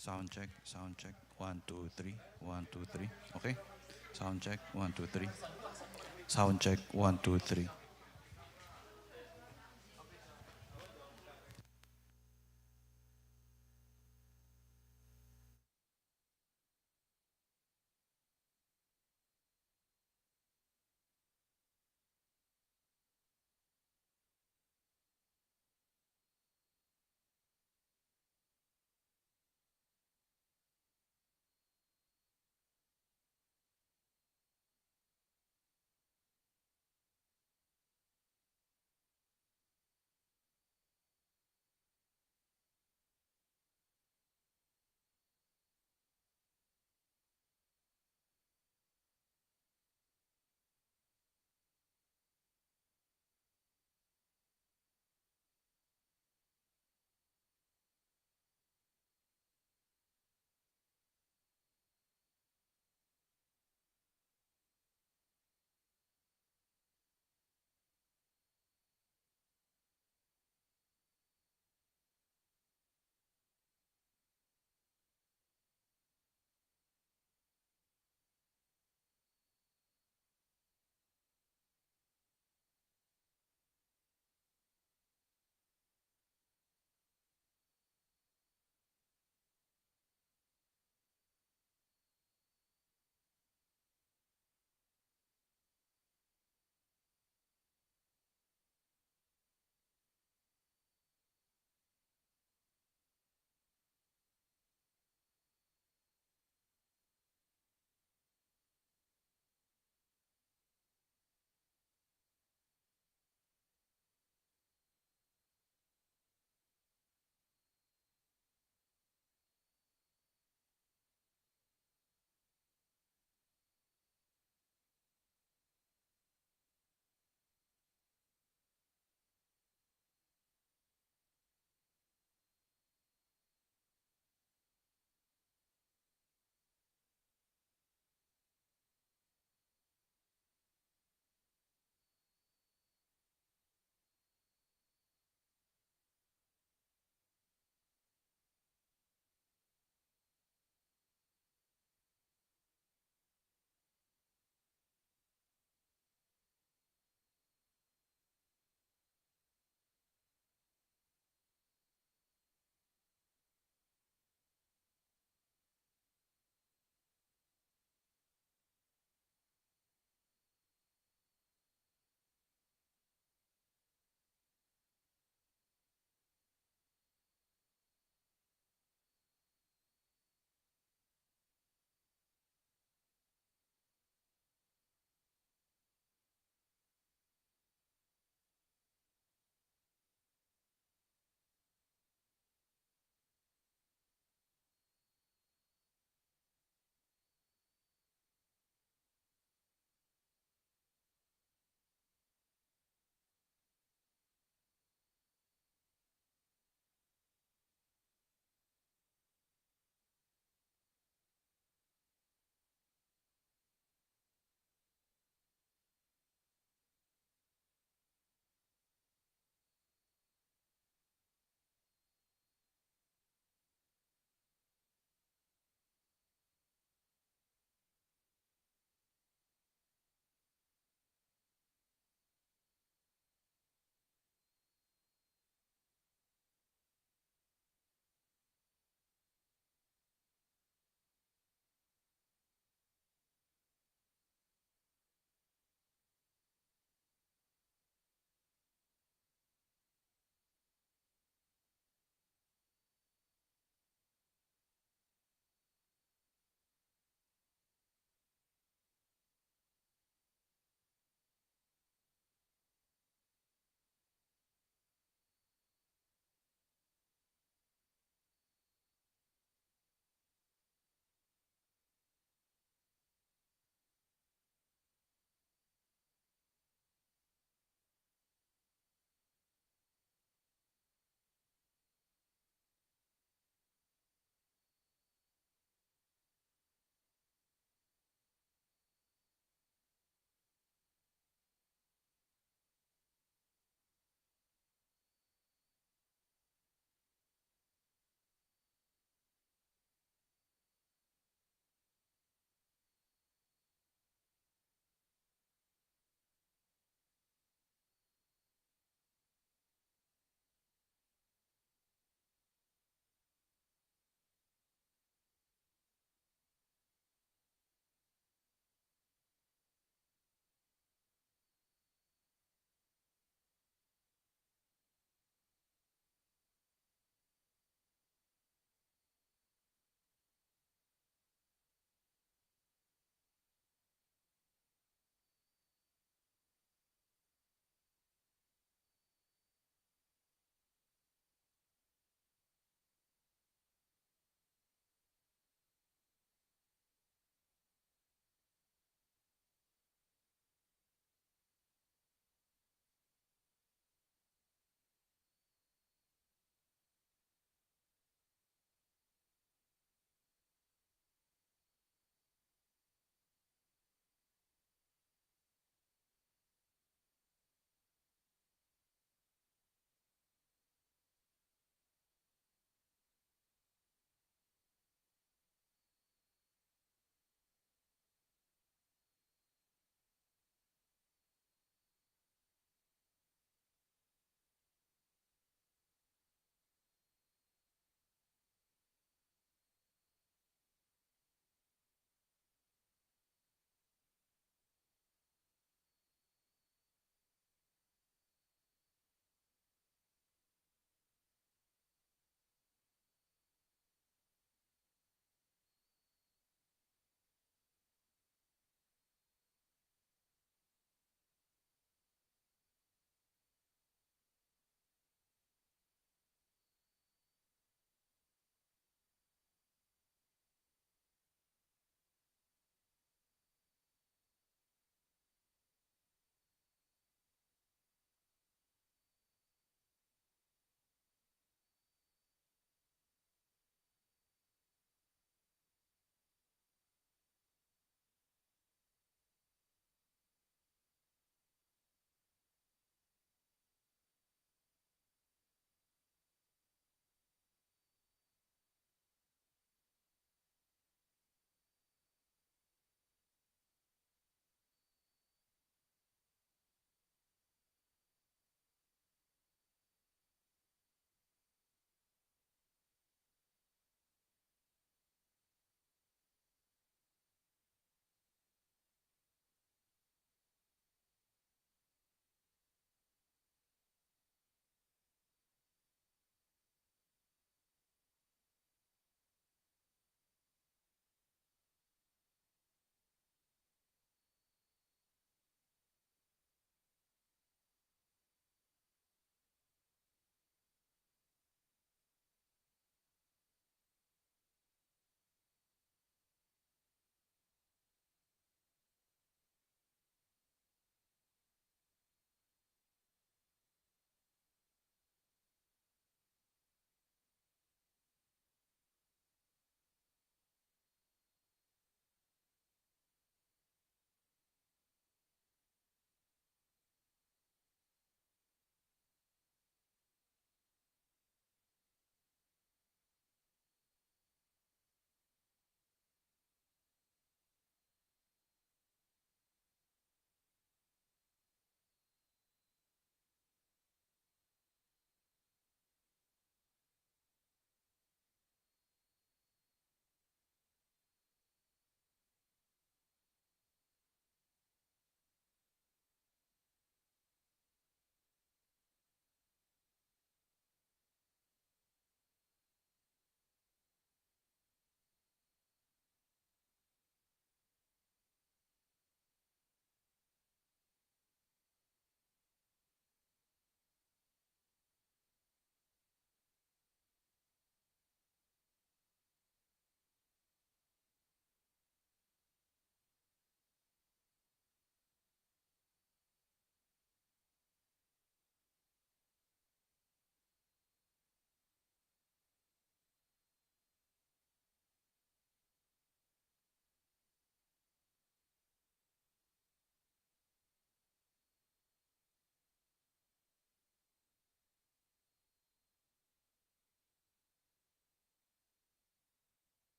Sound check. 1, 2, 3. 1, 2, 3. Okay. Sound check. 1, 2, 3. Sound check. 1, 2, 3.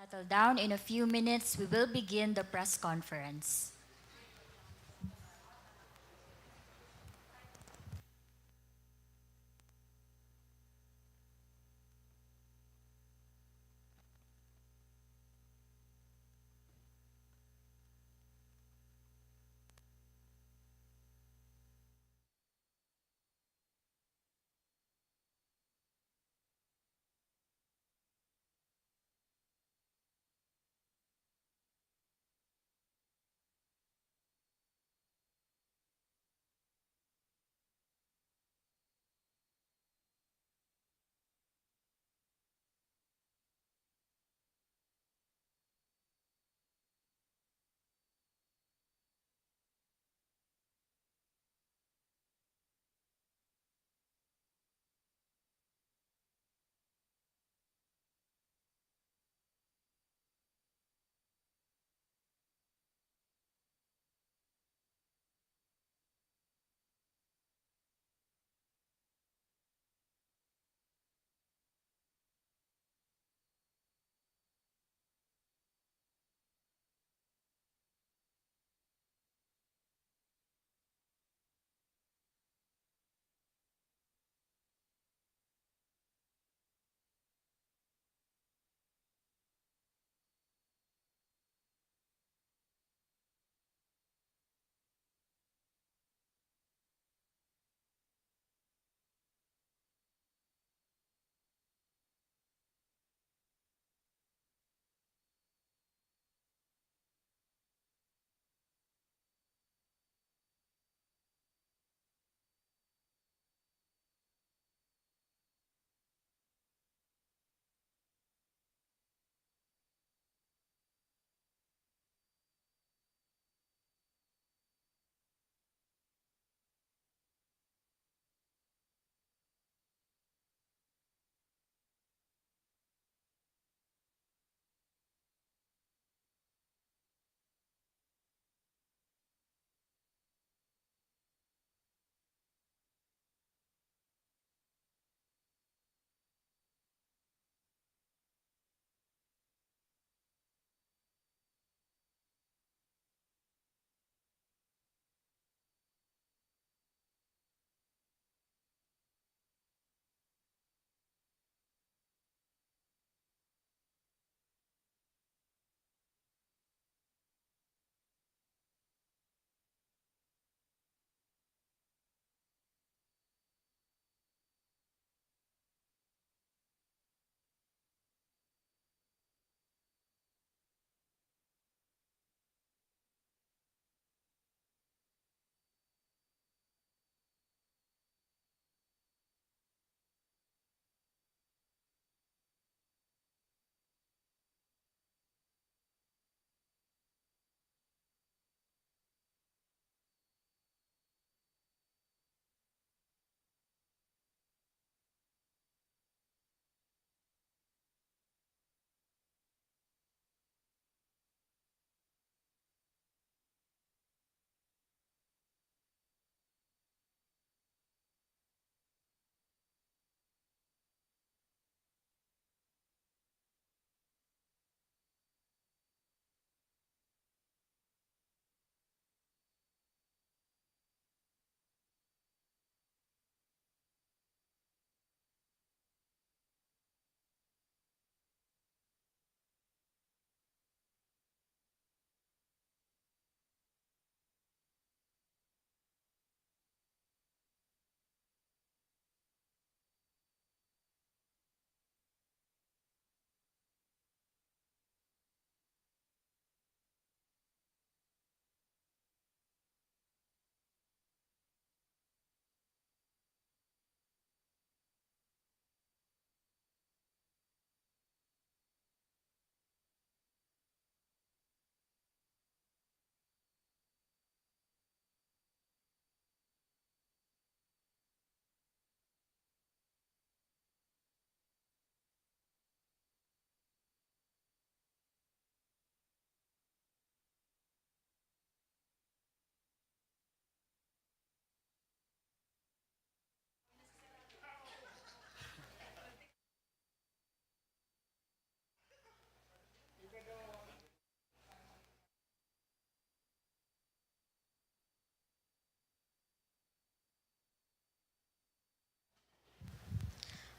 Settle down. In a few minutes, we will begin the press conference.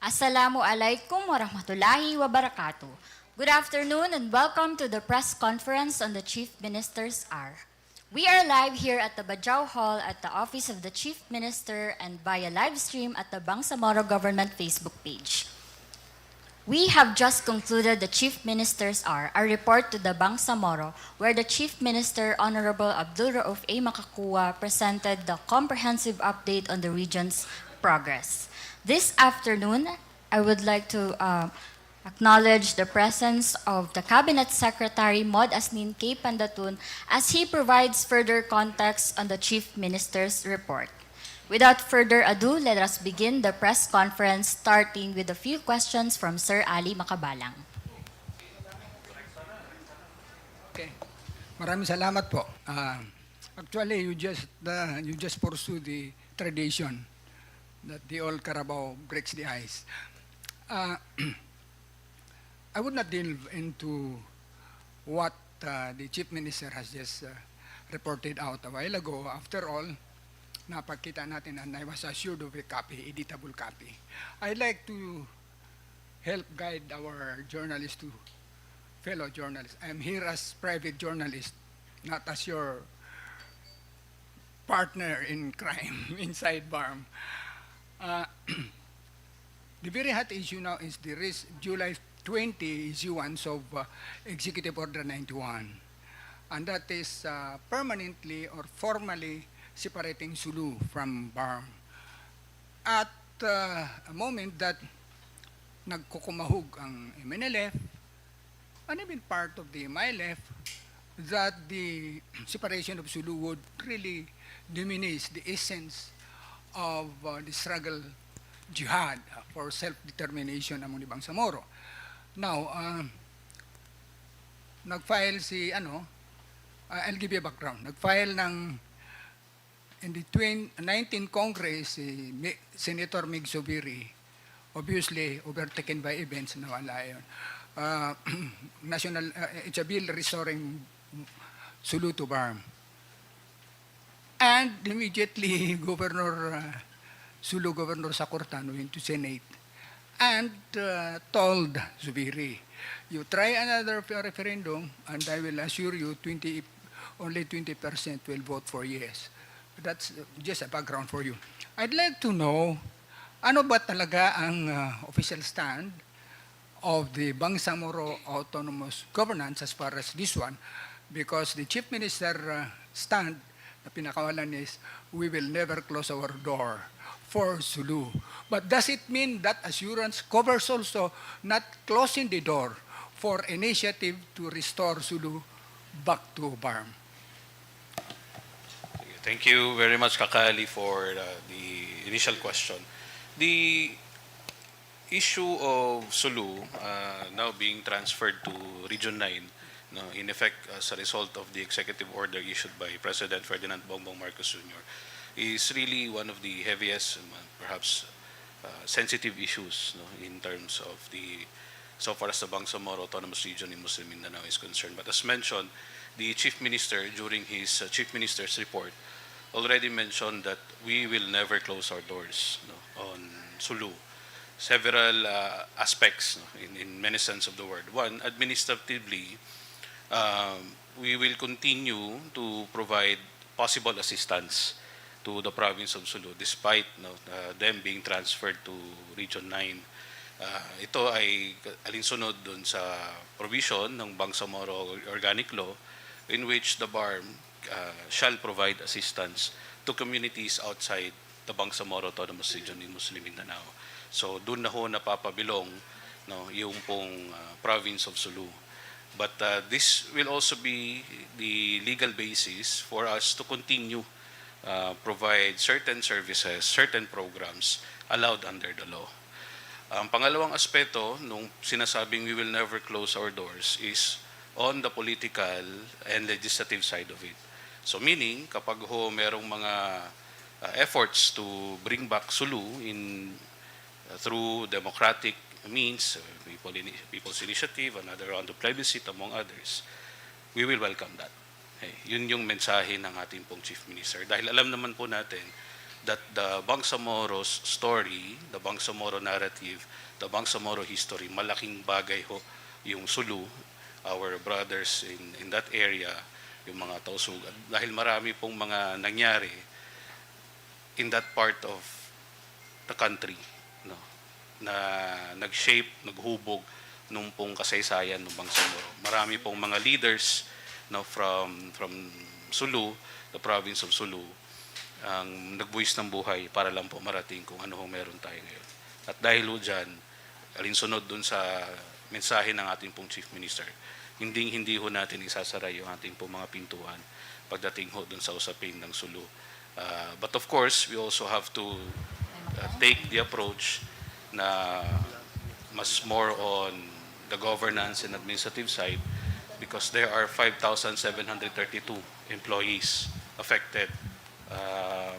Assalamualaikum warahmatullahi wabarakatuh. Good afternoon and welcome to the press conference on the Chief Minister's Hour. We are live here at the Bajau Hall at the office of the Chief Minister and via live stream at the Bangsamoro Government Facebook page. We have just concluded the Chief Minister's Hour, a report to the Bangsamoro, where the Chief Minister, Honorable Abdulraof A. Macacua, presented the comprehensive update on the region's progress. This afternoon, I would like to acknowledge the presence of the Cabinet Secretary Mohd Asnin K. Pendatun as he provides further context on the Chief Minister's report. Without further ado, let us begin the press conference, starting with a few questions from Sir Ali Macabalang. Okay. Maraming salamat po. Actually, you just pursue the tradition that the old Carabao breaks the ice. I would not delve into what the Chief Minister has just reported out a while ago. After all, napakita natin and I was assured of a copy, editable copy. I'd like to help guide our journalists to fellow journalists. I'm here as private journalist, not as your partner in crime inside BARM. The very hot issue now is the July 20 issuance of Executive Order 91. And that is permanently or formally separating Sulu from BARM. At a moment that nagkukumahog ang MNLF, and even part of the MILF, that the separation of Sulu would really diminish the essence of the struggle jihad for self-determination among the Bangsamoro. Now, nag-file si, I'll give you a background. Nag-file in the 19th Congress, Senator Mig Zubiri, obviously overtaken by events, nawala yun. It's a bill restoring Sulu to BARM. And immediately, Sulu Governor Sakurtan went to Senate and told Zubiri, you try another referendum and I will assure you only 20% will vote for yes. That's just a background for you. I'd like to know, ano ba talaga ang official stand of the Bangsamoro Autonomous Governance as far as this one? Because the Chief Minister stand na pinakawalan is, we will never close our door for Sulu. But does it mean that assurance covers also not closing the door for initiative to restore Sulu back to BARM? Thank you very much, Kakali, for the initial question. The issue of Sulu now being transferred to Region 9, in effect as a result of the executive order issued by President Ferdinand Bongbong Marcos Jr., is really one of the heaviest, perhaps sensitive issues in terms of so far as the Bangsamoro Autonomous Region in Muslim Mindanao is concerned. But as mentioned, the Chief Minister, during his Chief Minister's report, already mentioned that we will never close our doors on Sulu. Several aspects in many sense of the word. One, administratively, we will continue to provide possible assistance to the province of Sulu despite them being transferred to Region 9. Ito ay alinsunod dun sa provision ng Bangsamoro Organic Law in which the BARM shall provide assistance to communities outside the Bangsamoro Autonomous Region in Muslim Mindanao. So doon na ho napapabilong yung pong province of Sulu. But this will also be the legal basis for us to continue provide certain services, certain programs allowed under the law. Ang pangalawang aspeto nung sinasabing we will never close our doors is on the political and legislative side of it. So meaning, kapag ho merong mga efforts to bring back Sulu through democratic means, people's initiative, another round of plebiscite among others, we will welcome that. Okay. Yun yung mensahe ng ating pong Chief Minister. Dahil alam naman po natin that the Bangsamoro's story, the Bangsamoro narrative, the Bangsamoro history, malaking bagay ho yung Sulu, our brothers in that area, yung mga Tausugan. Dahil marami pong mga nangyari in that part of the country, no, na nag-shape, naghubog nung pong kasaysayan ng Bangsamoro. Marami pong mga leaders, no, from Sulu, the province of Sulu, ang nagbuwis ng buhay para lang po marating kung ano ho meron tayo ngayon. At dahil ho dyan, alinsunod dun sa mensahe ng ating pong Chief Minister, hindi ho natin isasara yung ating pong mga pintuan pagdating ho dun sa usapin ng Sulu. But of course, we also have to take the approach na mas more on the governance and administrative side because there are 5,732 employees affected.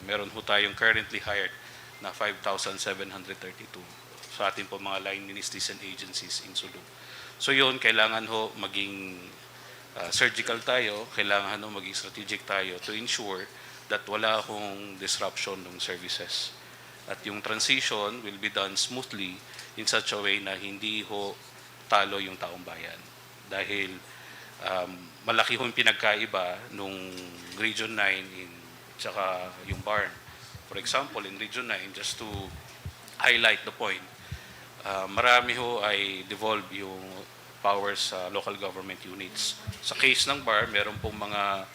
Meron ho tayong currently hired na 5,732 sa ating po mga line ministries and agencies in Sulu. So yun, kailangan ho maging surgical tayo, kailangan ho maging strategic tayo to ensure that wala hong disruption ng services. At yung transition will be done smoothly in such a way na hindi ho talo yung taong bayan. Dahil malaki hong pinagkaiba nung Region 9 in tsaka yung barn. For example, in Region 9, just to highlight the point, marami ho ay devolve yung powers sa local government units. Sa case ng bar, meron pong mga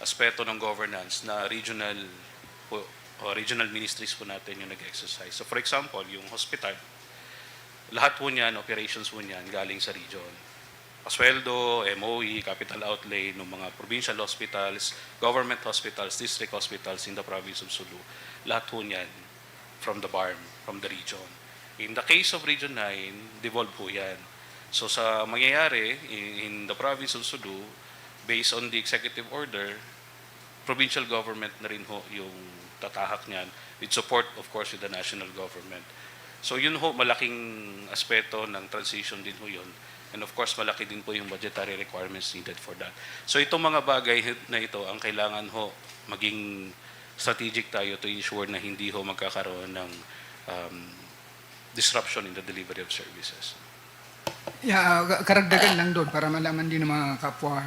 aspeto ng governance na regional ministries po natin yung nag-exercise. So for example, yung hospital, lahat po niyan, operations po niyan, galing sa region. Pasweldo, MOE, capital outlay ng mga provincial hospitals, government hospitals, district hospitals in the province of Sulu. Lahat po niyan from the BARM, from the region. In the case of Region 9, devolve po yan. So sa mangyayari in the province of Sulu, based on the executive order, provincial government na rin ho yung tatahak niyan with support, of course, with the national government. So yun ho, malaking aspeto ng transition din ho yun. And of course, malaki din po yung budgetary requirements needed for that. So itong mga bagay na ito, ang kailangan ho maging strategic tayo to ensure na hindi ho magkakaroon ng disruption in the delivery of services. Yeah, karagdagan lang doon para malaman din ng mga kapwa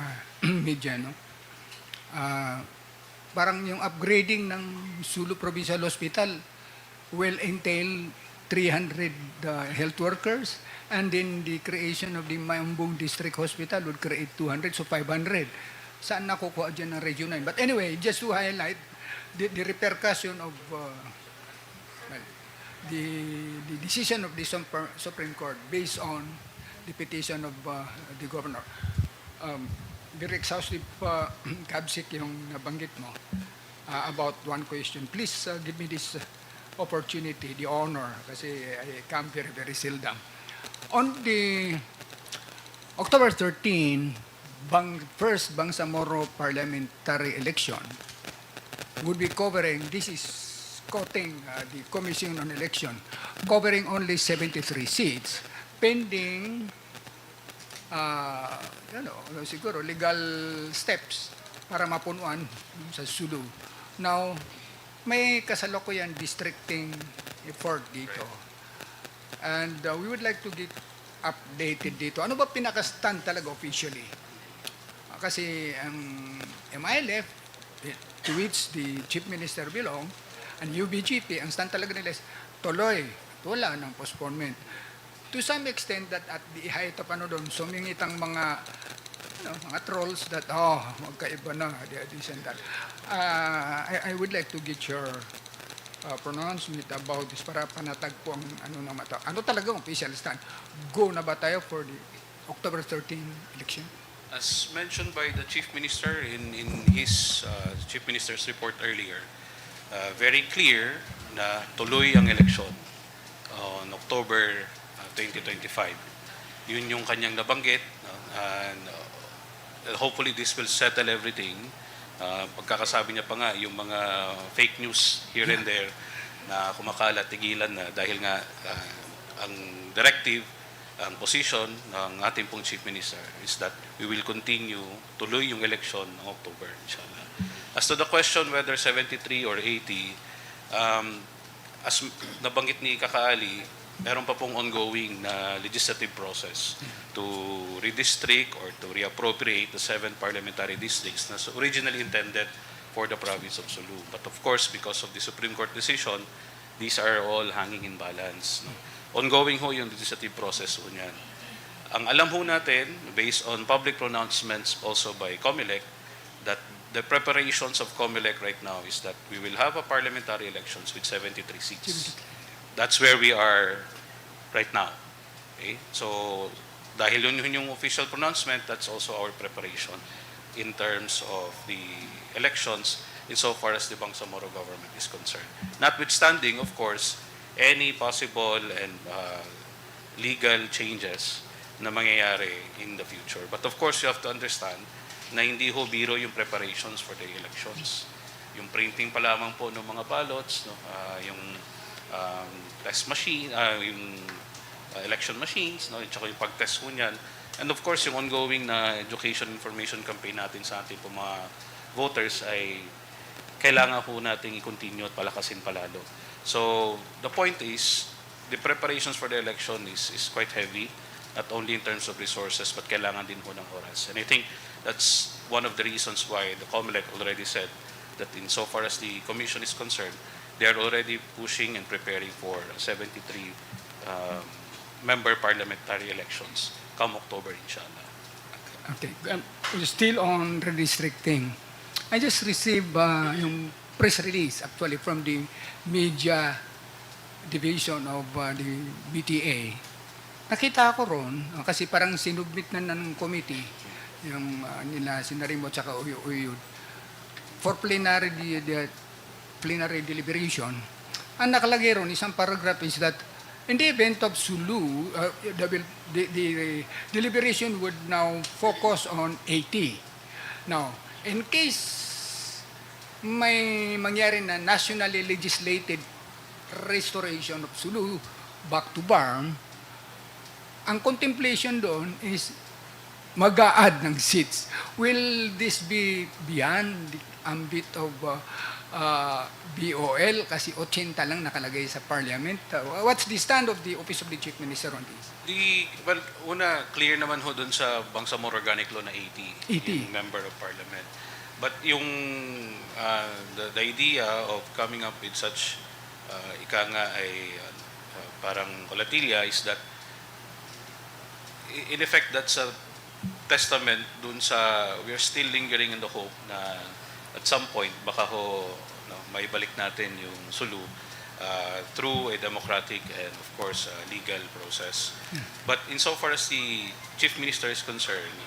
media, no? Parang yung upgrading ng Sulu Provincial Hospital will entail 300 health workers, and then the creation of the Mayumbong District Hospital would create 200, so 500. Saan nakukuha dyan ng Region 9? But anyway, just to highlight the repercussion of the decision of the Supreme Court based on the petition of the governor. Very exhaustive kabsik yung nabanggit mo about one question. Please give me this opportunity, the honor, kasi I come very, very seldom. On the October 13, first Bangsamoro parliamentary election would be covering, this is quoting the Commission on Election, covering only 73 seats, pending siguro legal steps para mapunuan sa Sulu. Now, may kasalukuyan districting effort dito. And we would like to get updated dito. Ano ba pinaka-stand talaga officially? Kasi ang MILF, to which the Chief Minister belong, and UBGP, ang stand talaga nila is tuloy, wala ng postponement. To some extent that at the height of doon, sumingit ang mga trolls that, magkaiba na, this and that. I would like to get your pronouncement about this para panatag po ang na mata. Ano talaga ang official stand? Go na ba tayo for the October 13 election? As mentioned by the Chief Minister in his Chief Minister's report earlier, very clear na tuloy ang eleksyon on October 2025. Yun yung kanyang nabanggit, and hopefully this will settle everything. Pagkakasabi niya pa nga, yung mga fake news here and there na kumakalat, tigilan na dahil nga ang directive, ang position ng ating pong Chief Minister is that we will continue tuloy yung election ng October, inshallah. As to the question whether 73 or 80, As nabanggit ni Kakaali, meron pa pong ongoing na legislative process to redistrict or to reappropriate the 7 parliamentary districts na originally intended for the province of Sulu. But of course, because of the Supreme Court decision, these are all hanging in balance. No? Ongoing ho yung legislative process ho niyan. Ang alam ho natin, based on public pronouncements also by COMELEC, that the preparations of COMELEC right now is that we will have a parliamentary elections with 73 seats. That's where we are right now. Okay? So, dahil yun yung official pronouncement, that's also our preparation in terms of the elections insofar as the Bangsamoro government is concerned. Notwithstanding, of course, any possible and legal changes na mangyayari in the future. But of course, you have to understand na hindi ho biro yung preparations for the elections. Yung printing pa lamang po ng mga ballots, no? Yung test machine, yung election machines, no? At saka yung pag-test ho niyan. And of course, yung ongoing na education information campaign natin sa ating po mga voters ay kailangan po natin i-continue at palakasin palalo. So, the point is, the preparations for the election is quite heavy, not only in terms of resources, but kailangan din po ng oras. And I think that's one of the reasons why the COMELEC already said that insofar as the Commission is concerned, they are already pushing and preparing for 73 member parliamentary elections come October, inshallah. Okay. Still on redistricting, I just received yung press release actually from the media division of the BTA. Nakita ko ron, kasi parang sinubmit na ng committee, yung nila Sinarimo at saka Uyud, for plenary deliberation. Ang nakalagay ron, isang paragraph is that in the event of Sulu, the deliberation would now focus on 80. Now, in case may mangyari na nationally legislated restoration of Sulu back to BARM, ang contemplation doon is mag-a-add ng seats. Will this be beyond the ambit of BOL? Kasi 80 lang nakalagay sa Parliament. What's the stand of the Office of the Chief Minister on this? Well, una, clear naman ho dun sa Bangsamoro Organic Law na 80, 80. yung member of parliament. But yung the idea of coming up with such ika nga ay parang colatilla is that in effect that's a testament dun sa we are still lingering in the hope na at some point baka ho maibalik natin yung Sulu through a democratic and of course legal process. But insofar as the Chief Minister is concerned,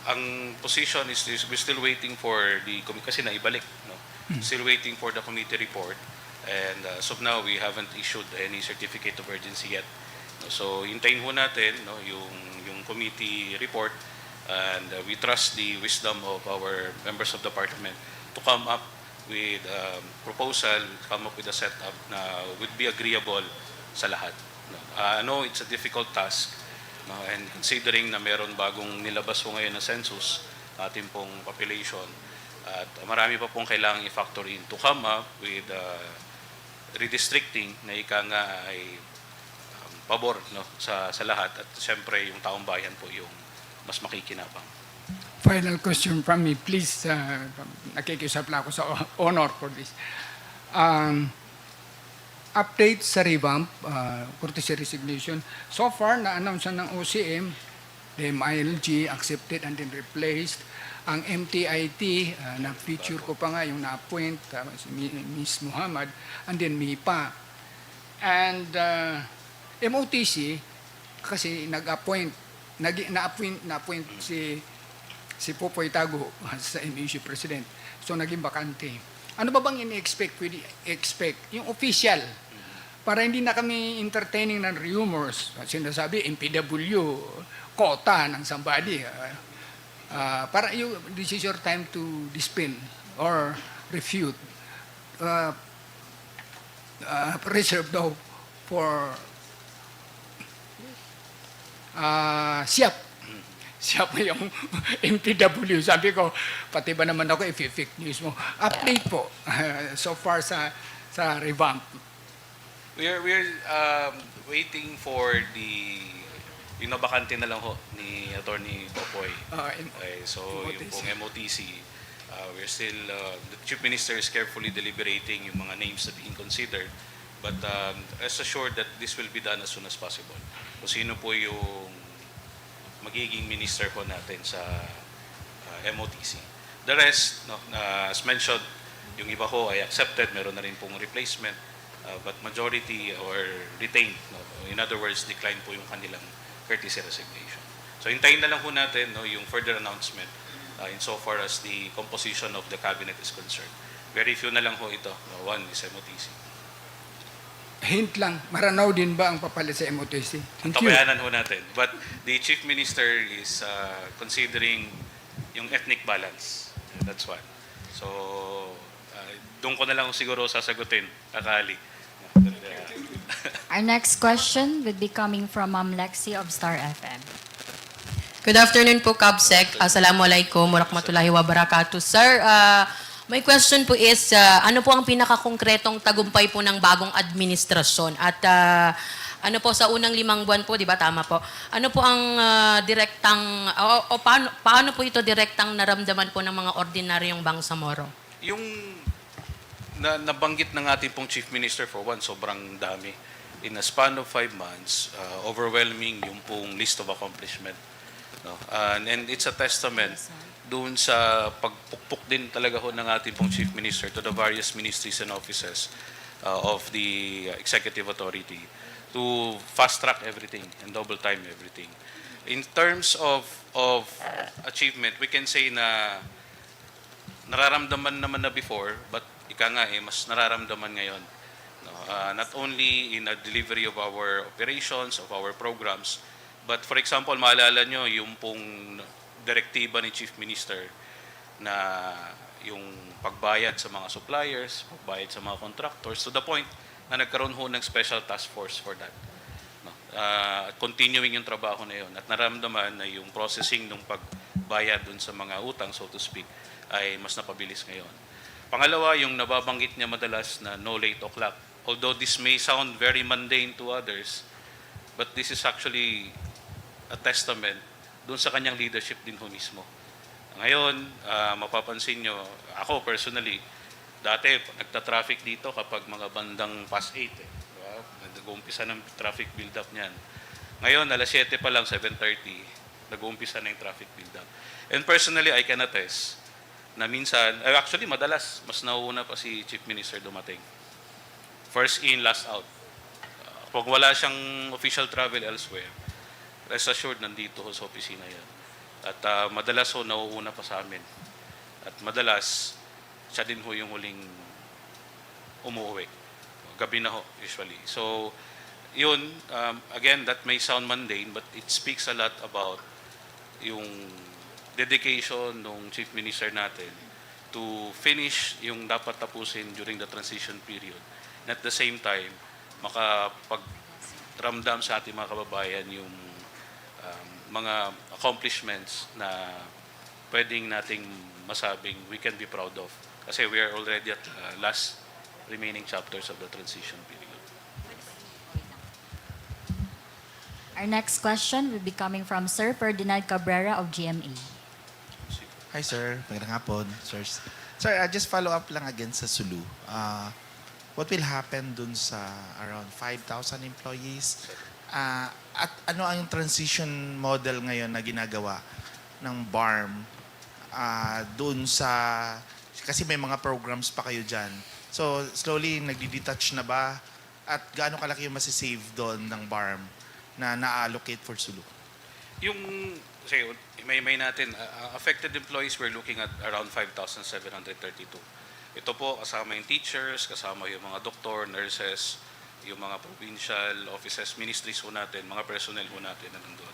ang position is this, we're still waiting for the kasi naibalik, no? Still waiting for the committee report, and so now we haven't issued any certificate of urgency yet. No? So hintayin ho natin, no, yung committee report, and we trust the wisdom of our members of the parliament to come up with proposal, come up with a setup na would be agreeable sa lahat. No? I know it's a difficult task, no? And considering na meron bagong nilabas po ngayon na census, ating pong population, at marami pa pong kailangang i-factor in to come up with redistricting na ika nga ay pabor, no, sa lahat, at siyempre yung taong bayan po yung mas makikinabang. Final question from me, please. Nakikiusap lang ako sa honor for this. Update sa revamp, courtesy resignation. So far, na-announce ng OCM, the MILG accepted and then replaced. Ang MTIT, na-feature ko pa nga yung na-appoint, si Ms. Muhammad, and then MIPA. And MOTC, kasi na-appoint si Popoy Tago sa MUC President. So, naging bakante. Ano ba bang in-expect? Yung official, para hindi na kami entertaining ng rumors. Sinasabi, MPW, quota ng somebody. This is your time to dispel or refute. Reserve daw for Siya po yung MPW. Sabi ko, pati ba naman ako i-fake news mo? Update po so far sa revamp. We're waiting for yung nabakante na lang ho ni Attorney Popoy. Okay, so yung pong MOTC, we're still, the Chief Minister is carefully deliberating yung mga names na being considered. But rest assured that this will be done as soon as possible. Kung sino po yung magiging minister po natin sa MOTC. The rest, no, as mentioned, yung iba ho ay accepted, meron na rin pong replacement, but majority or retained. No? In other words, decline po yung kanilang courtesy resignation. So hintayin na lang ho natin, no, yung further announcement insofar as the composition of the cabinet is concerned. Very few na lang ho ito. No? One is MOTC. Hint lang, Maranaw din ba ang papalit sa MOTC? Thank you. Tabayanan ho natin. But the Chief Minister is considering yung ethnic balance. That's one. So, doon ko na lang siguro sasagutin, akali. Our next question would be coming from Ma'am Lexi of Star FM. Good afternoon po, Kabsec. Assalamualaikum warahmatullahi wabarakatuh. Sir, my question po is, ano po ang pinakakongkretong tagumpay po ng bagong administrasyon? At ano po sa unang 5 buwan po, di ba tama po? Ano po ang direktang, o paano po ito direktang naramdaman po ng mga ordinaryong Bangsamoro? Yung nabanggit ng ating pong Chief Minister, for one, sobrang dami. In a span of 5 months, overwhelming yung pong list of accomplishment. No? And it's a testament doon sa pagpukpok din talaga ho ng ating pong Chief Minister to the various ministries and offices of the Executive Authority to fast-track everything and double-time everything. In terms of achievement, we can say na nararamdaman naman na before, but ika nga mas nararamdaman ngayon. No? Not only in the delivery of our operations, of our programs, but for example, maalala nyo yung pong direktiba ni Chief Minister na yung pagbayad sa mga suppliers, pagbayad sa mga contractors, to the point na nagkaroon ho ng special task force for that. No? Continuing yung trabaho na yun at naramdaman na yung processing ng pagbayad dun sa mga utang, so to speak, ay mas napabilis ngayon. Pangalawa, yung nababanggit niya madalas na no late o'clock. Although this may sound very mundane to others, but this is actually a testament doon sa kanyang leadership din ho mismo. Ngayon, mapapansin nyo, ako personally, dati nagta-traffic dito kapag mga bandang past 8. Diba? Nag-uumpisa ng traffic build-up niyan. Ngayon, alas 7 pa lang, 7:30, nag-uumpisa na yung traffic build-up. And personally, I can attest na minsan, actually madalas, mas nauuna pa si Chief Minister dumating. First in, last out. Pag wala siyang official travel elsewhere, rest assured, nandito ho sa opisina yan. At madalas ho, nauuna pa sa amin. At madalas, siya din ho yung huling umuwi. Gabi na ho, usually. So, yun, again, that may sound mundane, but it speaks a lot about yung dedication ng Chief Minister natin to finish yung dapat tapusin during the transition period. And at the same time, makapagramdam sa ating mga kababayan yung mga accomplishments na pwedeng nating masabing we can be proud of. Kasi we are already at last remaining chapters of the transition period. Our next question will be coming from Sir Ferdinand Cabrera of GMA. Hi sir, magandang hapon. Sir, just follow up lang again sa Sulu. What will happen dun sa around 5,000 employees? At ano ang transition model ngayon na ginagawa ng BARM dun sa, kasi may mga programs pa kayo dyan. So slowly nagdi-detach na ba? At gaano kalaki yung masisave doon ng BARM na na-allocate for Sulu? Yung, kasi may natin, affected employees, we're looking at around 5,732. Ito po, kasama yung teachers, kasama yung mga doktor, nurses, yung mga provincial offices, ministries ho natin, mga personnel ho natin na nandun.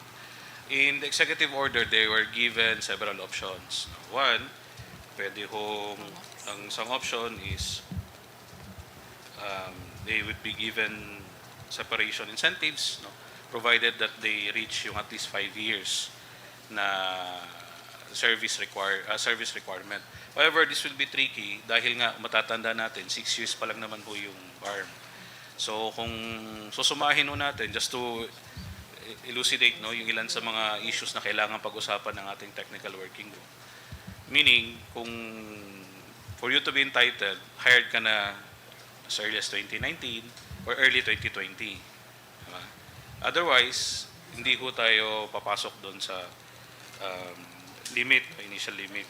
In the executive order, they were given several options. One, pwede hong, ang isang option is they would be given separation incentives, no? Provided that they reach yung at least 5 years na service requirement. However, this will be tricky dahil nga matatanda natin 6 years pa lang naman po yung BARM. So kung susumahin ho natin just to elucidate no yung ilan sa mga issues na kailangan pag-usapan ng ating technical working group. Meaning kung for you to be entitled, hired ka na as early as 2019 or early 2020. Diba? Otherwise, hindi ho tayo papasok doon sa initial limit.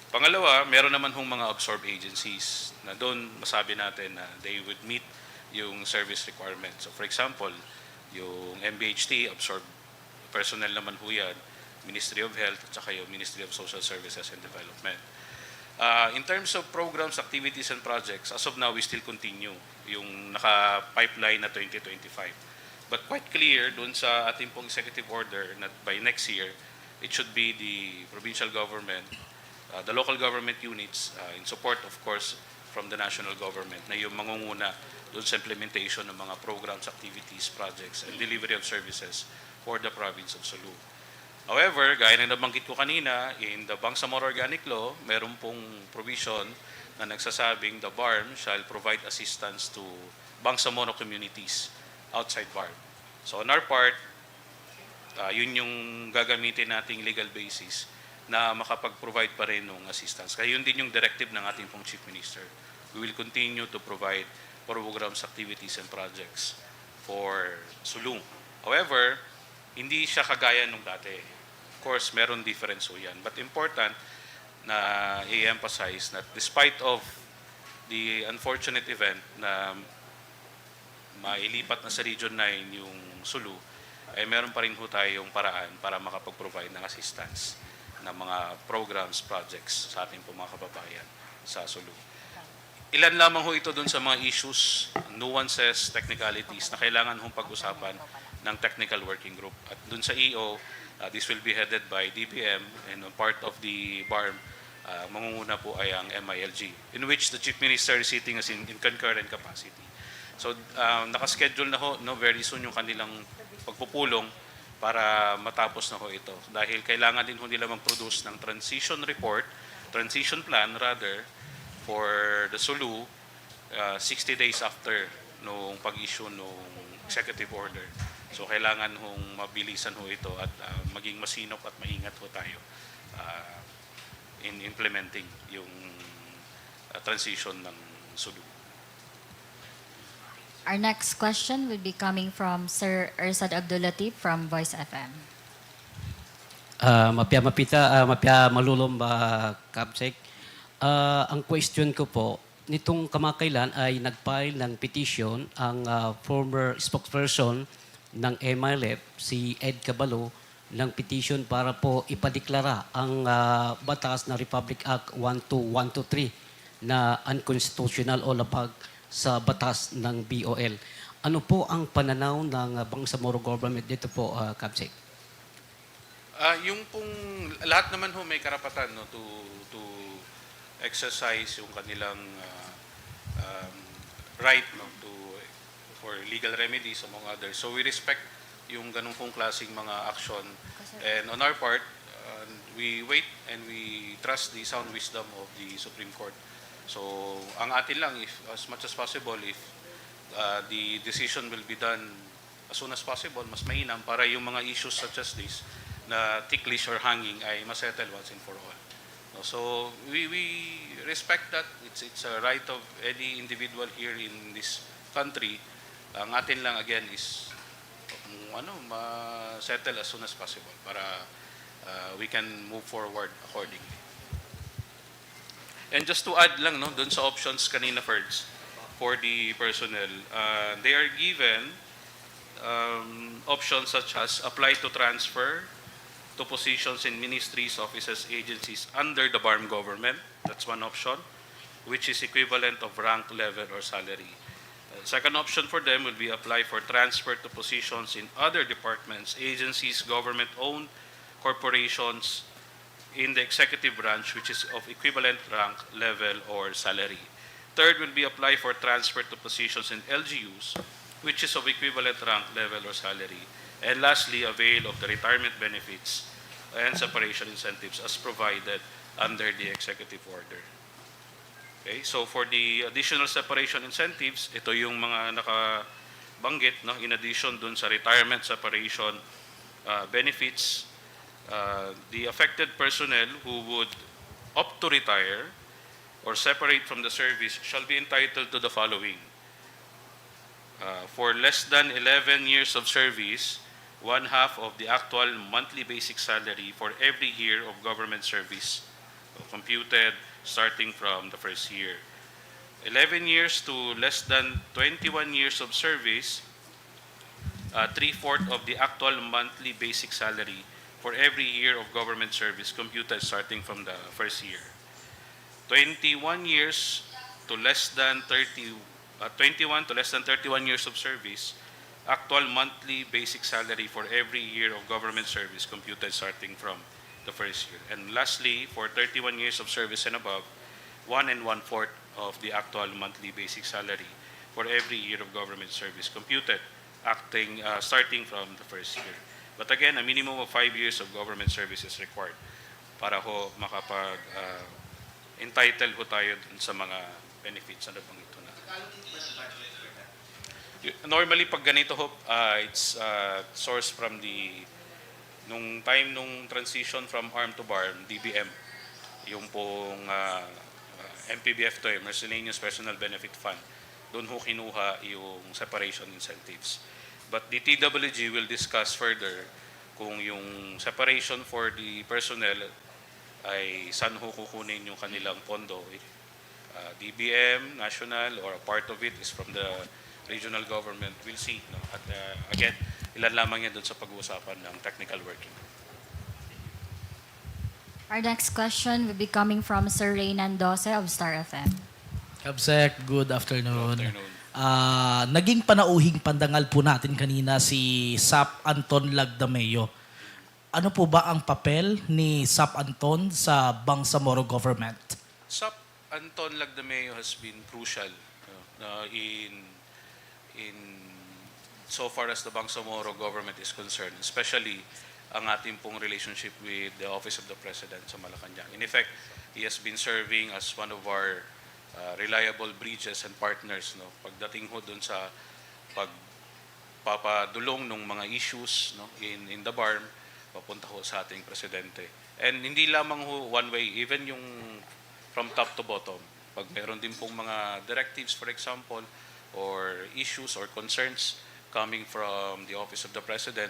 Pangalawa, meron naman hong mga absorbed agencies na doon masabi natin na they would meet yung service requirements. So for example, yung MBHT, absorbed personnel naman ho yan, Ministry of Health at saka yung Ministry of Social Services and Development. In terms of programs, activities, and projects, as of now, we still continue yung naka-pipeline na 2025. But quite clear doon sa ating pong executive order na by next year, it should be the provincial government, the local government units, in support, of course, from the national government na yung mangunguna doon sa implementation ng mga programs, activities, projects, and delivery of services for the province of Sulu. However, gaya na nabanggit ko kanina, in the Bangsamoro Organic Law, meron pong provision na nagsasabing the BARM shall provide assistance to Bangsamoro communities outside BARM. So on our part, yun yung gagamitin nating legal basis na makapag-provide pa rin ng assistance. Kaya yun din yung directive ng ating pong Chief Minister. We will continue to provide programs, activities, and projects for Sulu. However, hindi siya kagaya nung dati. Of course, meron difference ho yan. But important na i-emphasize that despite of the unfortunate event na mailipat na sa Region 9 yung Sulu, ay meron pa rin ho tayong paraan para makapag-provide ng assistance ng mga programs, projects sa ating po mga kababayan sa Sulu. Ilan lamang ho ito dun sa mga issues, nuances, technicalities na kailangan hong pag-usapan ng technical working group. At dun sa EO, this will be headed by DBM, and part of the BARM, mangunguna po ay ang MILG, in which the Chief Minister is sitting as in concurrent capacity. So nakaschedule na ho very soon yung kanilang pagpupulong para matapos na ho ito. Dahil kailangan din ho nila mag-produce ng transition plan rather, for the Sulu 60 days after nung pag-issue nung executive order. So kailangan hong mabilisan ho ito at maging masinop at maingat ho tayo in implementing yung transition ng Sulu. Our next question will be coming from Sir Ersad Abdulatif from Voice FM. Mapya malulom Kabsek. Ang question ko po, nitong kamakailan ay nag-file ng petition ang former spokesperson ng MILF, si Ed Cabalo, ng petition para po ipadeklara ang batas na Republic Act 12123 na unconstitutional o labag sa batas ng BOL. Ano po ang pananaw ng Bangsamoro government dito po, Kabsek? Yung pong lahat naman ho may karapatan no to exercise yung kanilang right no for legal remedies among others. So we respect yung ganung pong klaseng mga action, and on our part we wait and we trust the sound wisdom of the Supreme Court. So ang atin lang, if as much as possible, if the decision will be done as soon as possible, mas mainam para yung mga issues such as this na ticklish or hanging ay masettle once and for all. So we respect that. It's a right of any individual here in this country. Ang atin lang again is ma-settle as soon as possible para we can move forward accordingly. And just to add lang dun sa options kanina first for the personnel, they are given options such as apply to transfer to positions in ministries, offices, agencies under the BARM government. That's one option, which is equivalent of rank, level, or salary. Second option for them will be apply for transfer to positions in other departments, agencies, government-owned corporations in the executive branch, which is of equivalent rank, level, or salary. Third will be apply for transfer to positions in LGUs, which is of equivalent rank, level, or salary. And lastly, avail of the retirement benefits and separation incentives as provided under the executive order. Okay, so for the additional separation incentives, ito yung mga nakabanggit, no, in addition dun sa retirement separation benefits, the affected personnel who would opt to retire or separate from the service shall be entitled to the following. For less than 11 years of service, 1/2 of the actual monthly basic salary for every year of government service, computed starting from the first year. 11 years to less than 21 years of service, 3/4 of the actual monthly basic salary for every year of government service computed starting from the first year. 21 years to less than 21 to less than 31 years of service, actual monthly basic salary for every year of government service computed starting from the first year. And lastly, for 31 years of service and above, 1 1/4 of the actual monthly basic salary for every year of government service computed starting from the first year. But again, a minimum of 5 years of government service is required para ho entitle ho tayo dun sa mga benefits na nabanggit ho na. Normally, pag ganito ho, it's sourced from nung transition from ARM to BARM, DBM, yung pong MPBF to, Miscellaneous Personal Benefit Fund, doon ho kinuha yung separation incentives. But the TWG will discuss further kung yung separation for the personnel ay saan ho kukunin yung kanilang pondo. DBM, national, or a part of it is from the regional government. We'll see. No? At again, ilan lamang yan doon sa pag-uusapan ng technical working. Our next question will be coming from Sir Reynan Dose of Star FM. Kabsek, good afternoon. Good afternoon. Naging panauhing pandangal po natin kanina si Sap Anton Lagdameo. Ano po ba ang papel ni Sap Anton sa Bangsamoro government? SAP Anton Lagdameo has been crucial in so far as the Bangsamoro government is concerned, especially ang ating pong relationship with the Office of the President sa Malacanang. In effect, he has been serving as one of our reliable bridges and partners, no, pagdating ho dun sa pagpapadulong ng mga issues, no, in the BARM papunta ho sa ating presidente. And hindi lamang ho one way, even yung from top to bottom. Pag meron din pong mga directives, for example, or issues or concerns coming from the Office of the President,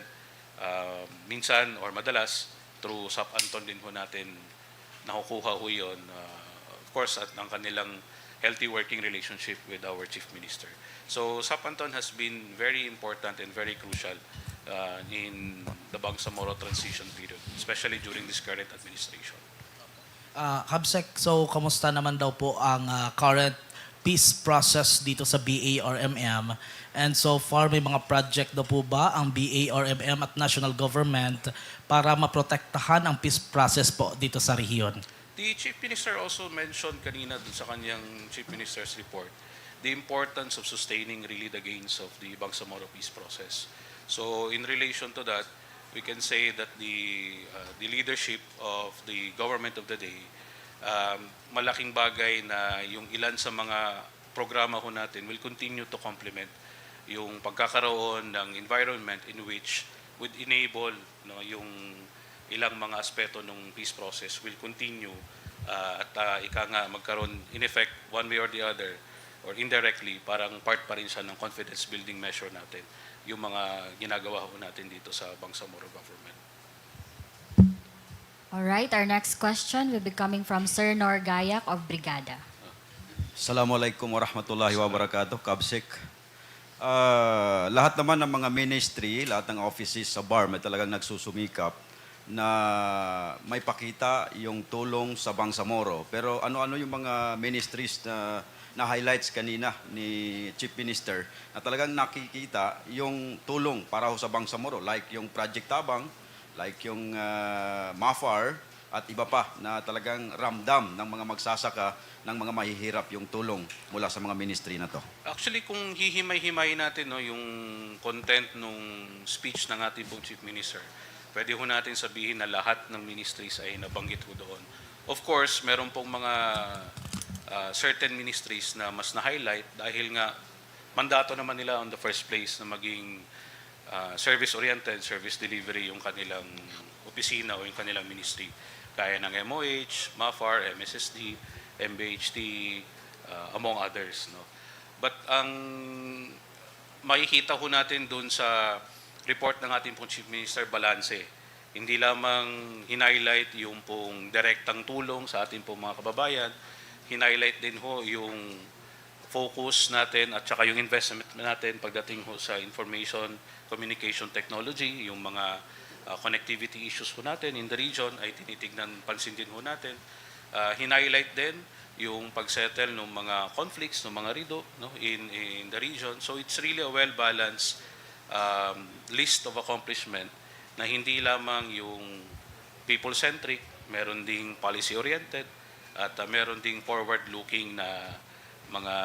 minsan or madalas through SAP Anton din ho natin nakukuha ho yun. Of course, at ang kanilang healthy working relationship with our Chief Minister. So SAP Anton has been very important and very crucial in the Bangsamoro transition period, especially during this current administration. Kabsek, so kamusta naman daw po ang current peace process dito sa BARMM? And so far, may mga project daw po ba ang BARMM at national government para maprotektahan ang peace process po dito sa rehiyon? The Chief Minister also mentioned kanina dun sa kanyang Chief Minister's report the importance of sustaining really the gains of the Bangsamoro peace process. So in relation to that, we can say that the leadership of the government of the day, malaking bagay na yung ilan sa mga programa ko natin will continue to complement yung pagkakaroon ng environment in which would enable, no, yung ilang mga aspeto ng peace process will continue at ika nga magkaroon in effect one way or the other or indirectly parang part pa rin siya ng confidence building measure natin yung mga ginagawa ho natin dito sa Bangsamoro government. All right, our next question will be coming from Sir Nor Gayak of Brigada. Assalamualaikum warahmatullahi wabarakatuh, Kabsek. Lahat naman ng mga ministry, lahat ng offices sa BARM ay talagang nagsusumikap na may pakita yung tulong sa Bangsamoro. Pero ano-ano yung mga ministries na highlights kanina ni Chief Minister na talagang nakikita yung tulong para ho sa Bangsamoro, like yung Project Tabang, like yung MAFAR, at iba pa na talagang ramdam ng mga magsasaka ng mga mahihirap yung tulong mula sa mga ministry na to. Actually, kung hihimay-himay natin, no, yung content ng speech ng ating pong Chief Minister, pwede ho natin sabihin na lahat ng ministries ay nabanggit ho doon. Of course, meron pong mga certain ministries na mas na-highlight dahil nga mandato naman nila on the first place na maging service-oriented, service delivery yung kanilang opisina o yung kanilang ministry. Kaya ng MOH, MAFAR, MSSD, MBHT, among others. No? But ang makikita ho natin doon sa report ng ating pong Chief Minister, balanse. Hindi lamang hinighlight yung pong direktang tulong sa ating pong mga kababayan, hinighlight din ho yung focus natin at saka yung investment natin pagdating ho sa information communication technology, yung mga connectivity issues ho natin in the region ay tinitignan, pansin din ho natin. Hinighlight din yung pagsettle ng mga conflicts, ng mga rido no, in the region. So it's really a well-balanced list of accomplishment na hindi lamang yung people-centric, meron ding policy-oriented, at meron ding forward-looking na mga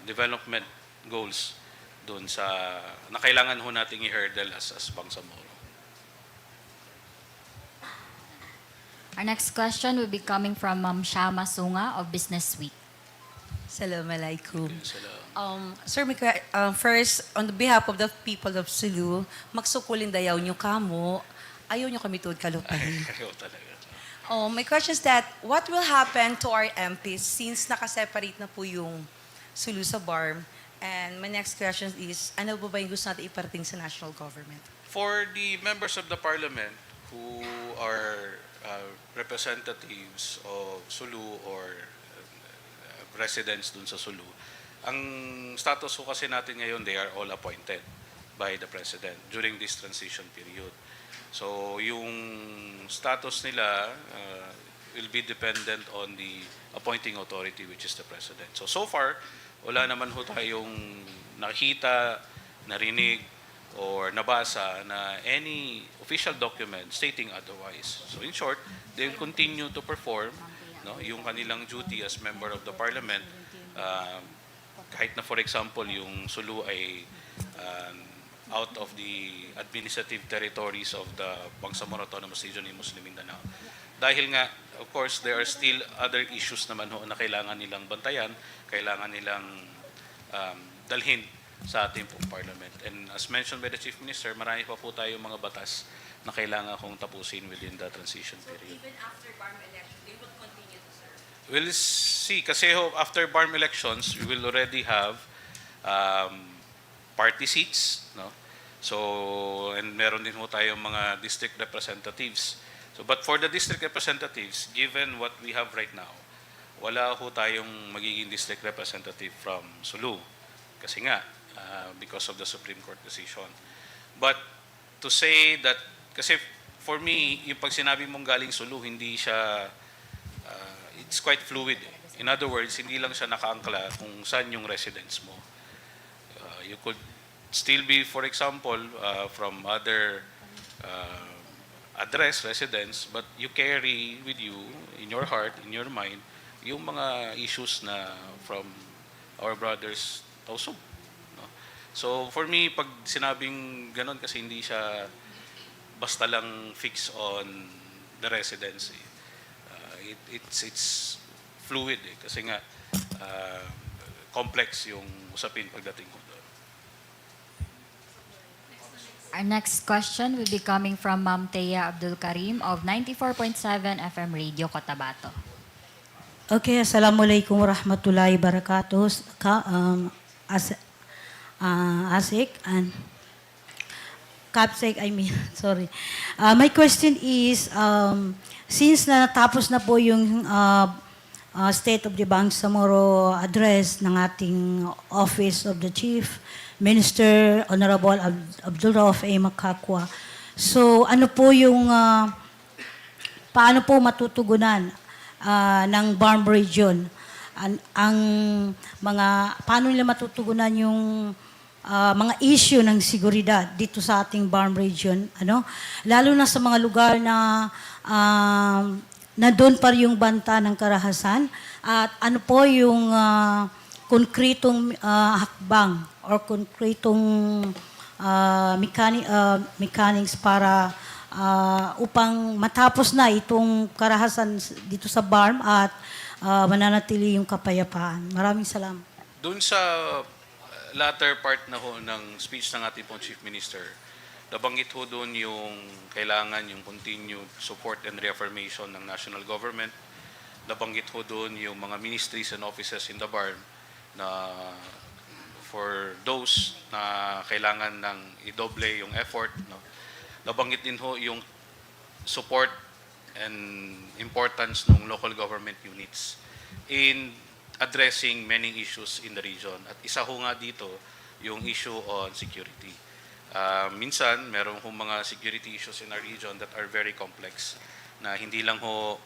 development goals doon sa na kailangan ho nating i-hurdle as Bangsamoro. Our next question will be coming from Ma'am Shama Sunga of Business Week. Assalamualaikum. Salamat. Sir, first, on the behalf of the people of Sulu, magsukulin dayaw nyo kamo, ayaw nyo kami tuod kalupay. Ayaw talaga. My question is that, what will happen to our MPs since nakaseparate na po yung Sulu sa BARM? And my next question is, ano po ba yung gusto natin iparating sa national government? For the members of the parliament who are representatives of Sulu or residents dun sa Sulu, ang status ko kasi natin ngayon, they are all appointed by the President during this transition period. So yung status nila will be dependent on the appointing authority, which is the President. So far, wala naman ho tayong nakita, narinig, or nabasa na any official document stating otherwise. So in short, they will continue to perform no, yung kanilang duty as member of the parliament. Kahit na for example, yung Sulu ay out of the administrative territories of the Bangsamoro Autonomous Region in Muslim Mindanao. Dahil nga, of course, there are still other issues naman ho na kailangan nilang bantayan, kailangan nilang dalhin sa ating pong parliament. And as mentioned by the Chief Minister, marami pa po tayong mga batas na kailangan kong tapusin within the transition period. Even after BARM election, they will continue to serve? We'll see. Kasi ho, after BARM elections, we will already have party seats. No? So, and meron din ho tayong mga district representatives. So, but for the district representatives, given what we have right now, wala ho tayong magiging district representative from Sulu. Kasi nga, because of the Supreme Court decision. But to say that, kasi for me, yung pag sinabi mong galing Sulu, hindi siya, it's quite fluid. In other words, hindi lang siya nakaangkla kung saan yung residence mo. You could still be, for example, from other address, residence, but you carry with you, in your heart, in your mind, yung mga issues na from our brothers Tausug. No? So for me, pag sinabing ganon, kasi hindi siya basta lang fix on the residency. It's fluid kasi nga complex yung usapin pagdating ko doon. Our next question will be coming from Ma'am Thea Abdul Karim of 94.7 FM Radio Cotabato. Okay, assalamualaikum warahmatullahi wabarakatuh. Asik and Kapsek, sorry. My question is, since natapos na po yung State of the Bangsamoro address ng ating Office of the Chief Minister, Honorable Abdulraof A. Macacua. So, ano po yung, paano po matutugunan ng BARM region ang mga, paano nila matutugunan yung mga issue ng seguridad dito sa ating BARM region, ano? Lalo na sa mga lugar na na doon pa yung banta ng karahasan at ano po yung konkretong hakbang or konkretong mechanics para upang matapos na itong karahasan dito sa BARM at mananatili yung kapayapaan. Maraming salamat. Doon sa latter part na ho ng speech ng ating pong Chief Minister, nabanggit ho doon yung kailangan yung continued support and reaffirmation ng national government. Nabanggit ho doon yung mga ministries and offices in the BARM na for those na kailangan ng idoble yung effort. No? Nabanggit din ho yung support and importance ng local government units in addressing many issues in the region. At isa ho nga dito yung issue on security. Minsan, meron hong mga security issues in our region that are very complex na hindi lang ho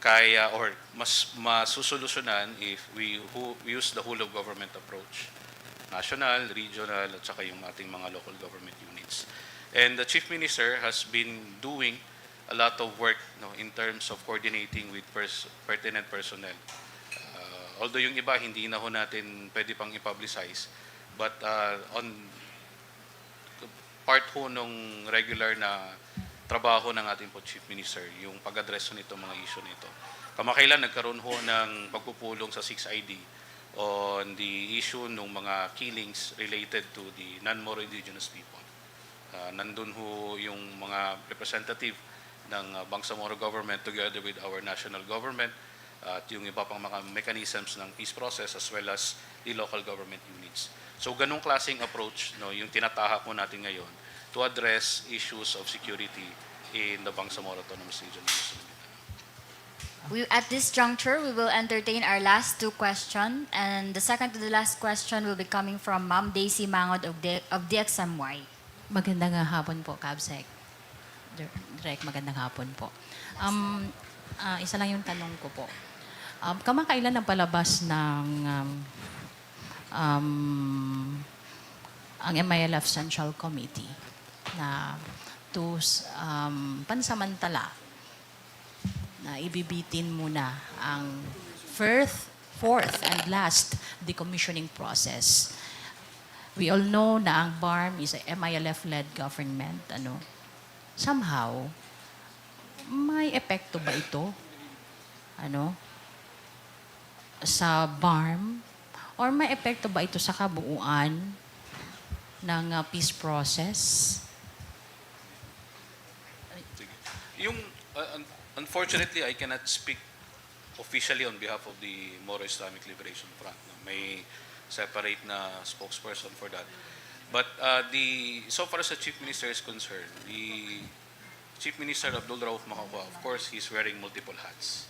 kaya or mas masusolusyonan if we use the whole of government approach. National, regional, at saka yung ating mga local government units. And the Chief Minister has been doing a lot of work in terms of coordinating with pertinent personnel. Although yung iba hindi na ho natin pwede pang i-publicize, but on part ho nung regular na trabaho ng ating po Chief Minister, yung pag-address nito mga issue nito. Kamakailan nagkaroon ho ng pagpupulong sa 6ID on the issue ng mga killings related to the non-Moro indigenous people. Nandun ho yung mga representative ng Bangsamoro government together with our national government at yung iba pang mga mechanisms ng peace process as well as the local government units. So ganung klaseng approach yung tinatahak mo natin ngayon to address issues of security in the Bangsamoro Autonomous Region. At this juncture, we will entertain our last two questions, and the second to the last question will be coming from Ma'am Daisy Mangod of DXMY. Magandang hapon po, Kabsec. Direct, magandang hapon po. Isa lang yung tanong ko po. Kamakailan ang palabas ng ang MILF Central Committee na to pansamantala na ibibitin muna ang fourth and last decommissioning process. We all know na ang BARM is a MILF-led government. Somehow, may epekto ba ito? Sa BARM? Or may epekto ba ito sa kabuuan ng peace process? Unfortunately, I cannot speak officially on behalf of the Moro Islamic Liberation Front. May separate na spokesperson for that. But so far as the Chief Minister is concerned, the Chief Minister Abdulraof Macacua, of course, he's wearing multiple hats.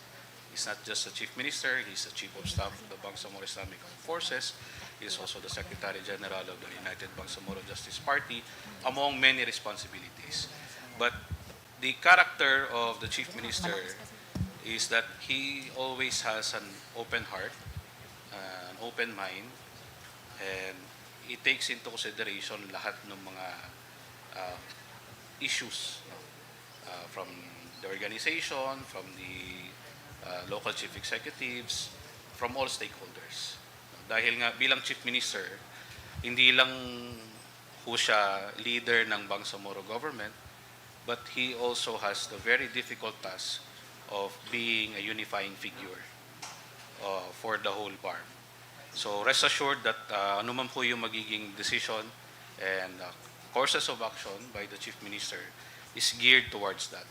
He's not just the Chief Minister, he's the Chief of Staff of the Bangsamoro Islamic Forces, he's also the Secretary General of the United Bangsamoro Justice Party, among many responsibilities. But the character of the Chief Minister is that he always has an open heart, an open mind, and he takes into consideration lahat ng mga issues from the organization, from the local chief executives, from all stakeholders. Dahil nga bilang Chief Minister, hindi lang ho siya leader ng Bangsamoro government, but he also has the very difficult task of being a unifying figure for the whole BARM. So rest assured that anuman po yung magiging decision and courses of action by the Chief Minister is geared towards that,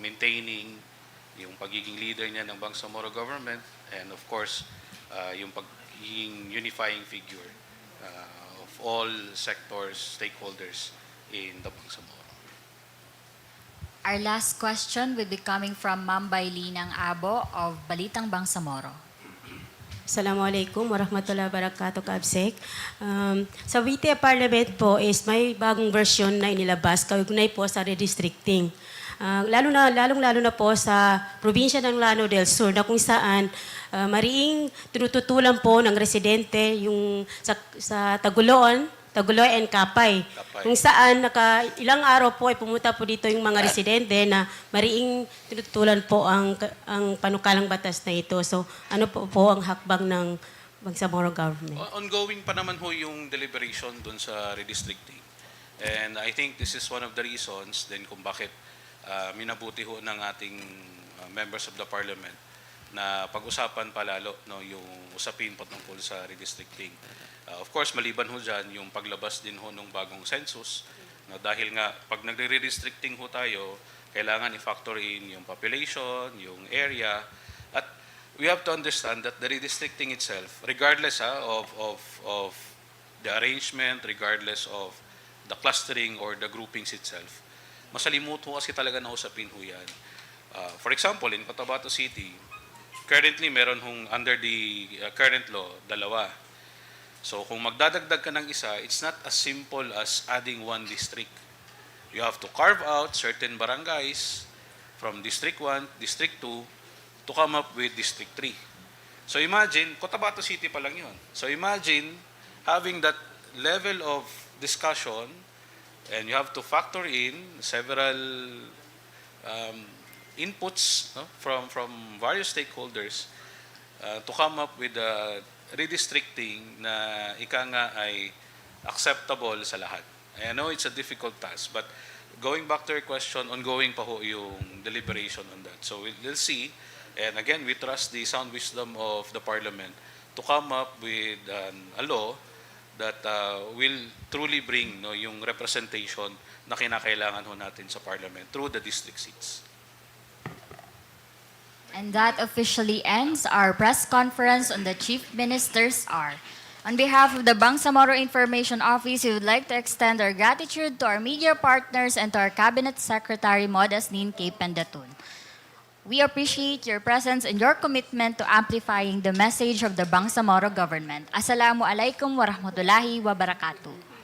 maintaining yung pagiging leader niya ng Bangsamoro government and of course yung pagiging unifying figure of all sectors, stakeholders in the Bangsamoro. Our last question will be coming from Ma'am Bailinang Abo of Balitang Bangsamoro. Assalamualaikum warahmatullahi wabarakatuh, Kabsec. Sa WITE Parliament po is may bagong version na inilabas kaugnay po sa redistricting. Lalong-lalo na po sa probinsya ng Lanao del Sur na kung saan mariing tinututulan po ng residente yung sa Taguloy and Kapay. Kung saan ilang araw po ay pumunta po dito yung mga residente na mariing tinutulan po ang panukalang batas na ito. So ano po ang hakbang ng Bangsamoro government? Ongoing pa naman ho yung deliberation doon sa redistricting. And I think this is one of the reasons din kung bakit minabuti ho ng ating members of the parliament na pag-usapan palalo no, yung usapin patungkol sa redistricting. Of course, maliban ho dyan, yung paglabas din ho ng bagong census, no, dahil nga pag nagre-redistricting ho tayo, kailangan i-factor in yung population, yung area, at we have to understand that the redistricting itself, regardless of the arrangement, regardless of the clustering or the groupings itself, masalimut ho kasi talaga na usapin ho yan. For example, in Cotabato City, currently meron hong under the current law, 2. So kung magdadagdag ka ng isa, it's not as simple as adding one district. You have to carve out certain barangays from District 1, District 2, to come up with District 3. So imagine, Cotabato City pa lang yun. So imagine having that level of discussion, and you have to factor in several inputs, no, from various stakeholders to come up with a redistricting na ika nga ay acceptable sa lahat. I know it's a difficult task, but going back to your question, ongoing pa ho yung deliberation on that. So we'll see. And again, we trust the sound wisdom of the Parliament to come up with a law that will truly bring no, yung representation na kinakailangan ho natin sa Parliament through the district seats. And that officially ends our press conference on the Chief Minister's hour. On behalf of the Bangsamoro Information Office, we would like to extend our gratitude to our media partners and to our Cabinet Secretary Mohd Asnin K. Pendatun. We appreciate your presence and your commitment to amplifying the message of the Bangsamoro government. Assalamualaikum warahmatullahi wabarakatuh.